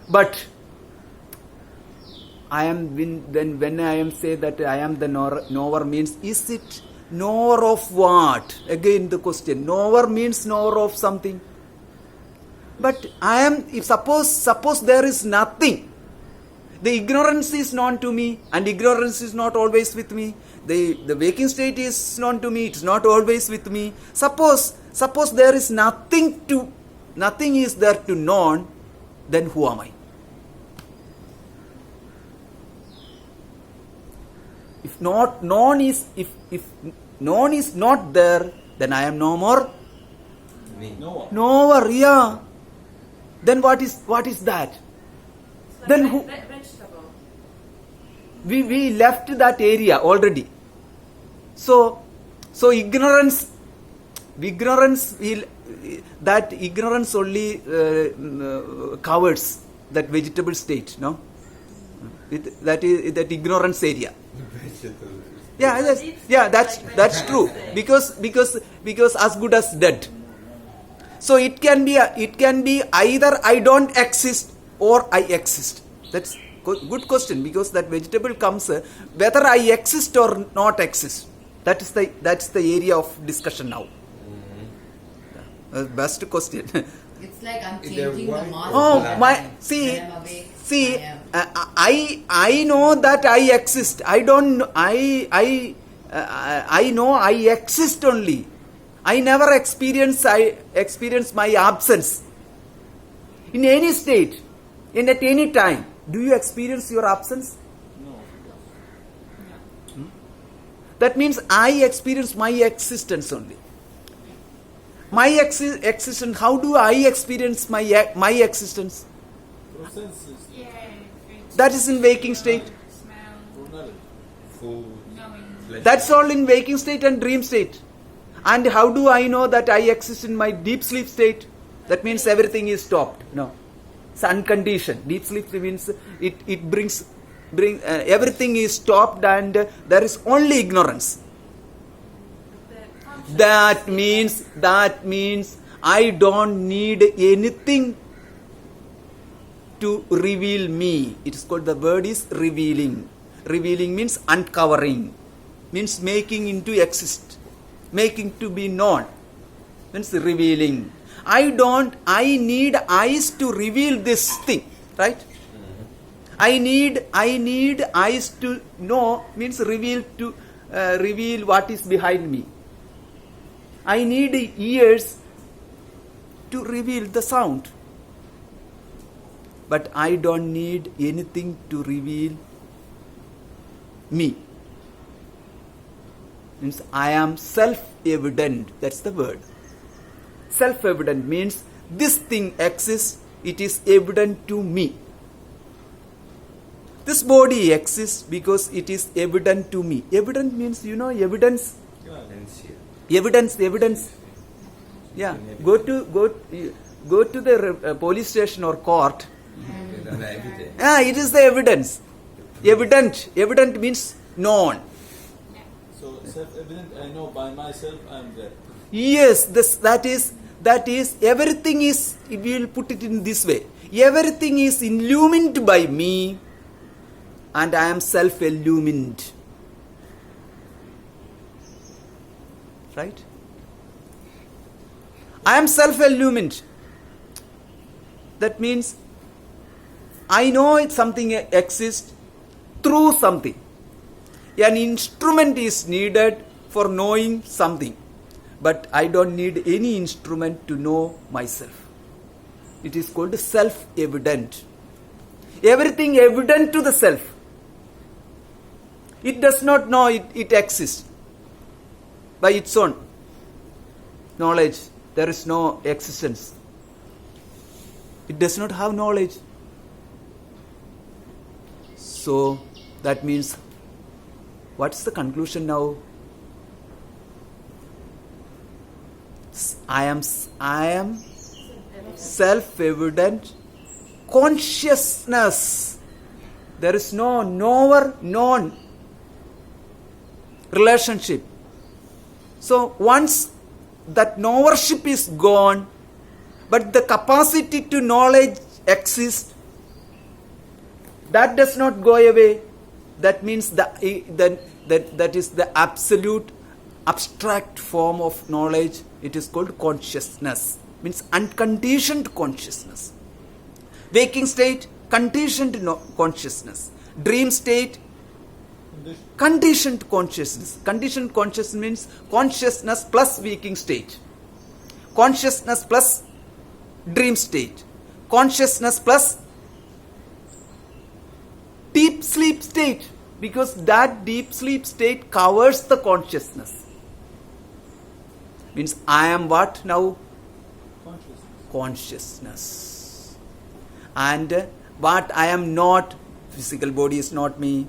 But I am when I am say that I am the knower means, is it knower of what? Again the question. Knower means knower of something. But I am, if suppose there is nothing. The ignorance is known to me and ignorance is not always with me. The waking state is known to me, it's not always with me. Suppose there is nothing is there to known, then who am I? If known is not there, then I am no more knower. Yeah. Then what is that? It's like Then who? vegetable. We left that area already. So ignorance will, that ignorance only covers that vegetable state, no? That ignorance area. Yeah, that's true. Because as good as dead. So it can be either I don't exist or I exist. That's good question, because that vegetable comes whether I exist or not exist. That's the area of discussion now. Best question. It's like I'm changing the mask. Oh my! See, I know that I exist. I don't. I know I exist only. I never experience my absence. In any state, at any time, do you experience your absence? No. That means I experience my existence only. My existence. How do I experience my existence? Through senses. Yeah. That is in waking state. Smell, Through knowledge. Food. knowing. That's all in waking state and dream state. And how do I know that I exist in my deep sleep state? That means everything is stopped. No, it's unconditioned. Deep sleep means it brings everything is stopped and there is only ignorance. That means I don't need anything to reveal me. It is called, the word is revealing. Revealing means uncovering, means making into exist, making to be known, means revealing. I need eyes to reveal this thing, right? I need eyes to know, means reveal what is behind me. I need ears to reveal the sound. But I don't need anything to reveal me. Means I am self-evident. That's the word. Self-evident means this thing exists. It is evident to me. This body exists because it is evident to me. Evident means, evidence. Evidence. Yeah. Go to the police station or court. It is the evidence. Evident means known. So self-evident, I know by myself I am there. Yes, that is everything is, we will put it in this way. Everything is illumined by me and I am self-illumined. Right? I am self-illumined. That means I know something exists through something. An instrument is needed for knowing something. But I don't need any instrument to know myself. It is called self-evident. Everything evident to the self. It does not know it exists by its own knowledge. There is no existence. It does not have knowledge. So that means, what's the conclusion now? I am self-evident consciousness. There is no knower-known relationship. So once that knowership is gone, but the capacity to knowledge exists, that does not go away. That means that is the absolute abstract form of knowledge. It is called consciousness. Means unconditioned consciousness. Waking state, conditioned consciousness. Dream state, conditioned consciousness. Conditioned consciousness means consciousness plus waking state. Consciousness plus dream state. Consciousness plus deep sleep state. Because that deep sleep state covers the consciousness. Means I am what now? Consciousness. And what I am not, physical body is not me,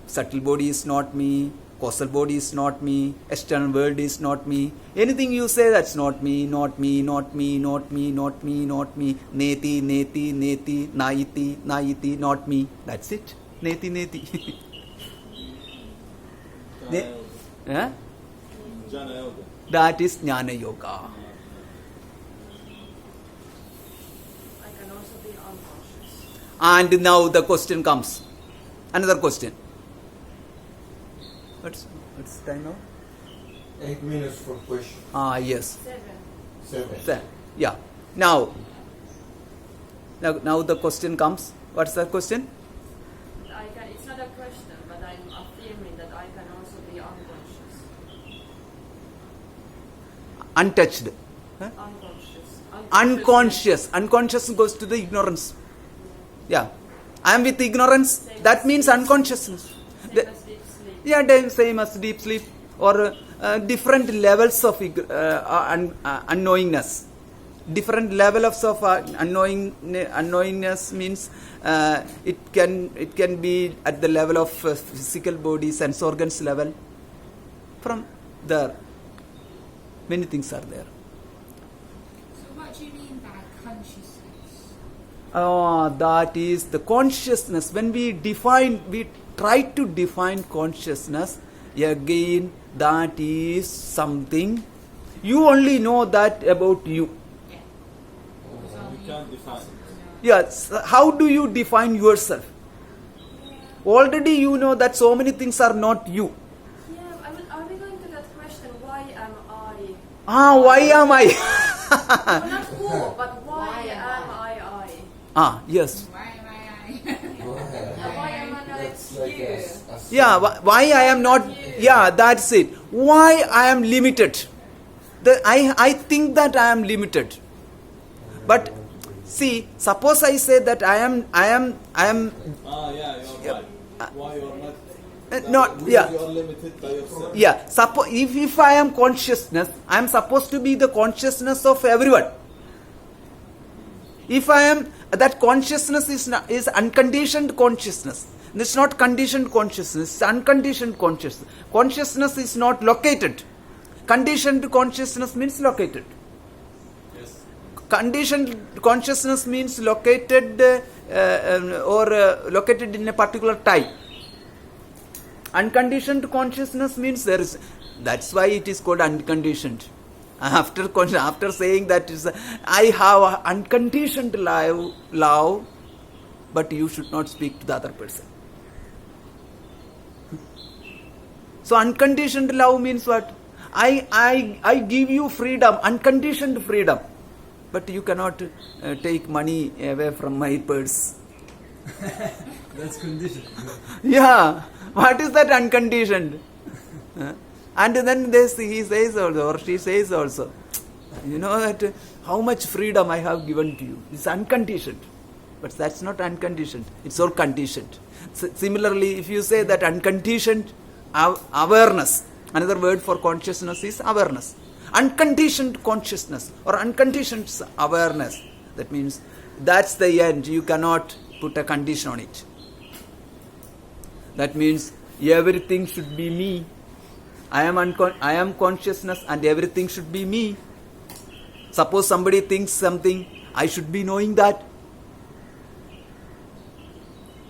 subtle body is not me, causal body is not me, external world is not me. Anything you say, that's not me, not me, not me, not me, not me, not me. Neti, neti, neti, naiti, naiti, not me. That's it. Neti, neti. Jnana Yoga. That is Jnana Yoga. I can also be unconscious. And now the question comes. Another question. What's time now? 8 minutes for question. Yes. 7. Yeah. Now the question comes. What's the question? It's not a question, but I'm affirming that I can also be unconscious. Untouched. Huh? Unconscious. Unconscious goes to the ignorance. Yeah. I am with ignorance. That means unconsciousness. Same as deep sleep. Yeah, same as deep sleep or different levels of unknowingness. Different levels of unknowingness means it can be at the level of physical body, sense organs level. from there. Many things are there. So what do you mean by consciousness? That is the consciousness. When we try to define consciousness, again, that is something. You only know that about you. Yeah. We can't define it. Yes. How do you define yourself? Already you know that so many things are not you. Yeah, I mean, are we going to that question, why am I? Why am I? No, not who, but why am I? Yes. Why am I? Why am I not That's like you? a Yeah, why I am not. Yeah, that's it. Why I am limited. I think that I am limited. But see, suppose I say that I am. Yeah, you're right. Why you're not? Not. Because Yeah. you are limited by yourself. Yeah. Suppose if I am consciousness, I am supposed to be the consciousness of everyone. If I am, that consciousness is unconditioned consciousness. It's not conditioned consciousness. It's unconditioned consciousness. Consciousness is not located. Conditioned consciousness means located. Yes. Conditioned consciousness means located located in a particular time. Unconditioned consciousness means there is. That's why it is called unconditioned. After saying that is, I have unconditioned love, but you should not speak to the other person. So unconditioned love means what? I give you freedom, unconditioned freedom, but you cannot take money away from my purse. That's conditioned. Yeah, what is that unconditioned? And then he says also, or she says also, you know that how much freedom I have given to you. It's unconditioned. But that's not unconditioned. It's all conditioned. Similarly, if you say that unconditioned awareness, another word for consciousness is awareness. Unconditioned consciousness or unconditioned awareness. That means that's the end. You cannot put a condition on it. That means everything should be me. I am consciousness and everything should be me. Suppose somebody thinks something, I should be knowing that.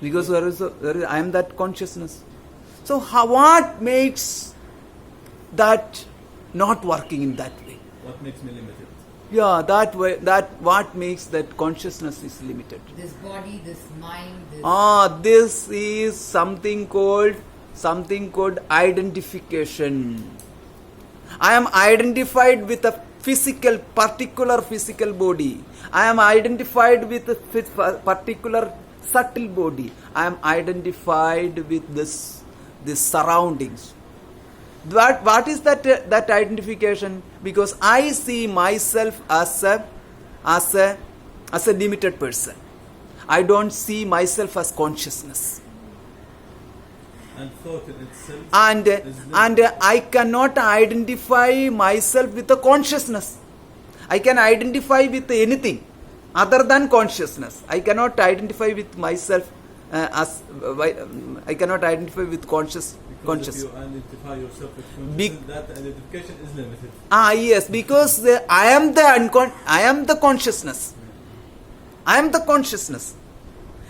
Because I am that consciousness. So what makes that not working in that way? What makes me limited? Yeah, that way. What makes that consciousness is limited. This body, this mind, This is something called identification. I am identified with a particular physical body. I am identified with a particular subtle body. I am identified with this surroundings. What is that identification? Because I see myself as a limited person. I don't see myself as consciousness. And thought in itself And is limited. I cannot identify myself with the consciousness. I can identify with anything other than consciousness. I cannot identify with myself I cannot identify with conscious. Because if you identify yourself with consciousness, that identification is limited. Yes, because I am the consciousness. I am the consciousness.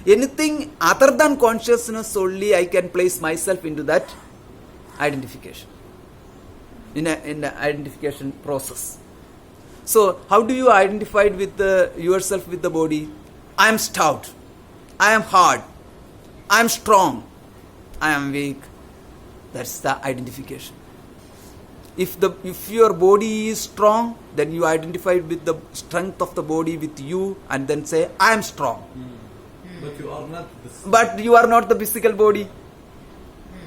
Anything other than consciousness only I can place myself into that identification. In the identification process. So how do you identify with yourself with the body? I am stout. I am hard. I am strong. I am weak. That's the identification. If your body is strong, then you identify with the strength of the body with you and then say, I am strong. But you are not the But you are not the physical body.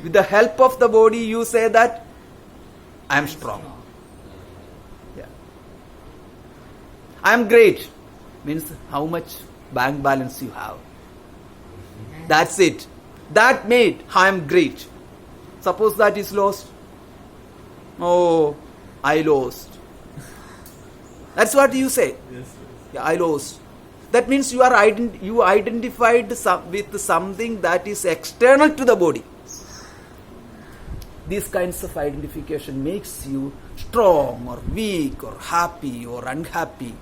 With the help of the body, you say that I am strong. Yeah. I am great. Means how much bank balance you have. That's it. That made I am great. Suppose that is lost. Oh, I lost. That's what you say. yes. Yeah, I lost. That means you identified with something that is external to the body. these kinds of identification makes you strong or weak or happy or unhappy,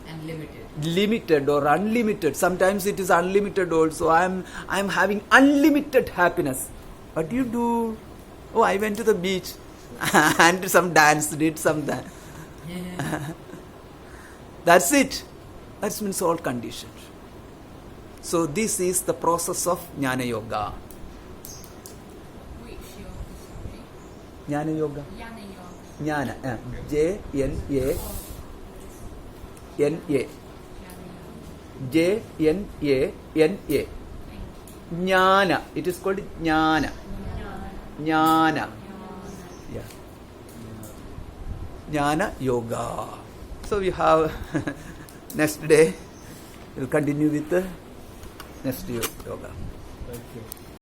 And limited. limited or unlimited. Sometimes it is unlimited also. I am having unlimited happiness. What do you do? Oh, I went to the beach and some dance, did some dance. That's it. That means all conditioned. So this is the process of Jnana Yoga. Which yoga, sorry? Jnana Yoga. Yana yoga. Jnana. J-N-A. N-A. Yana yoga. J-N-A. N-A. Thank you. Jnana. It is called Jnana. Jnana. Yeah. Jnana Yoga. So we have next day. We'll continue with the next yoga. Thank you.